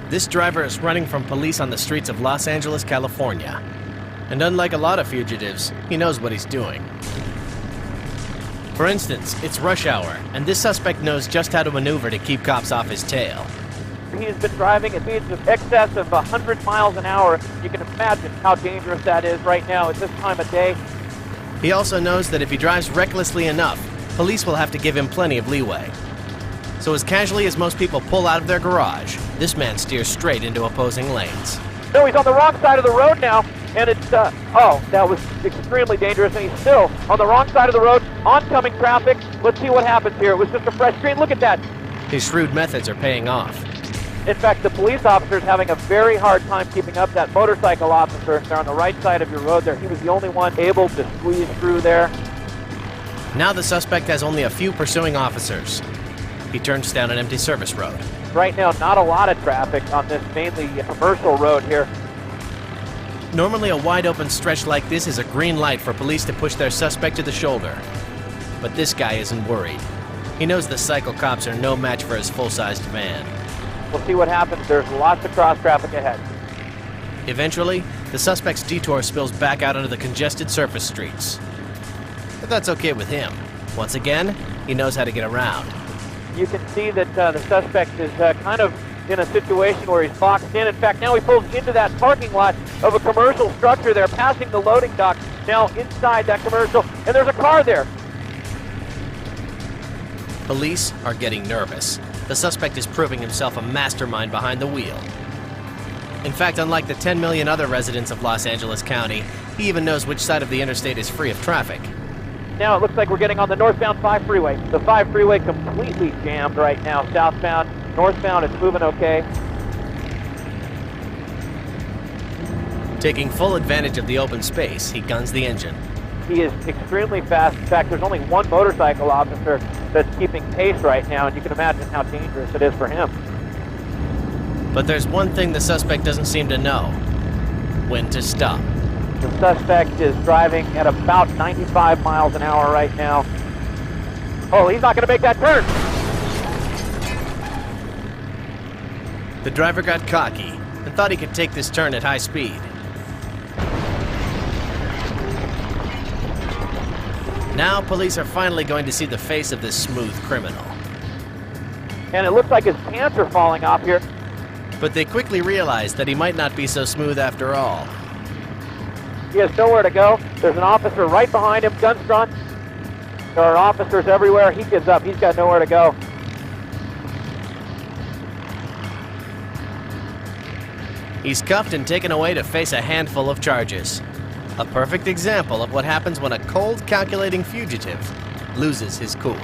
This driver is running from police on the streets of Los Angeles, California. And unlike a lot of fugitives, he knows what he's doing. For instance, it's rush hour, and this suspect knows just how to maneuver to keep cops off his tail. He's been driving at speeds of excess of 100 miles an hour. You can imagine how dangerous that is right now at this time of day. He also knows that if he drives recklessly enough, police will have to give him plenty of leeway. So as casually as most people pull out of their garage, this man steers straight into opposing lanes. No, he's on the wrong side of the road now, and it's, oh, that was extremely dangerous, and he's still on the wrong side of the road, oncoming traffic. Let's see what happens here. It was just a fresh screen. Look at that. His shrewd methods are paying off. In fact, the police officer's having a very hard time keeping up that motorcycle officer. They're on the right side of your road there. He was the only one able to squeeze through there. Now the suspect has only a few pursuing officers. He turns down an empty service road. Right now, not a lot of traffic on this mainly commercial road here. Normally a wide open stretch like this is a green light for police to push their suspect to the shoulder. But this guy isn't worried. He knows the cycle cops are no match for his full-sized van. We'll see what happens. There's lots of cross traffic ahead. Eventually, the suspect's detour spills back out onto the congested surface streets. But that's okay with him. Once again, he knows how to get around. You can see that the suspect is kind of in a situation where he's boxed in. In fact, now he pulls into that parking lot of a commercial structure there, passing the loading dock, now inside that commercial, and there's a car there. Police are getting nervous. The suspect is proving himself a mastermind behind the wheel. In fact, unlike the 10 million other residents of Los Angeles County, he even knows which side of the interstate is free of traffic. Now it looks like we're getting on the northbound 5 freeway. The 5 freeway completely jammed right now. Southbound, northbound, it's moving okay. Taking full advantage of the open space, he guns the engine. He is extremely fast. In fact, there's only one motorcycle officer that's keeping pace right now, and you can imagine how dangerous it is for him. But there's one thing the suspect doesn't seem to know: when to stop. The suspect is driving at about 95 miles an hour right now. Oh, he's not going to make that turn. The driver got cocky and thought he could take this turn at high speed. Now police are finally going to see the face of this smooth criminal. And it looks like his pants are falling off here. But they quickly realize that he might not be so smooth after all. He has nowhere to go. There's an officer right behind him, guns drawn. There are officers everywhere. He gives up. He's got nowhere to go. He's cuffed and taken away to face a handful of charges. A perfect example of what happens when a cold, calculating fugitive loses his cool.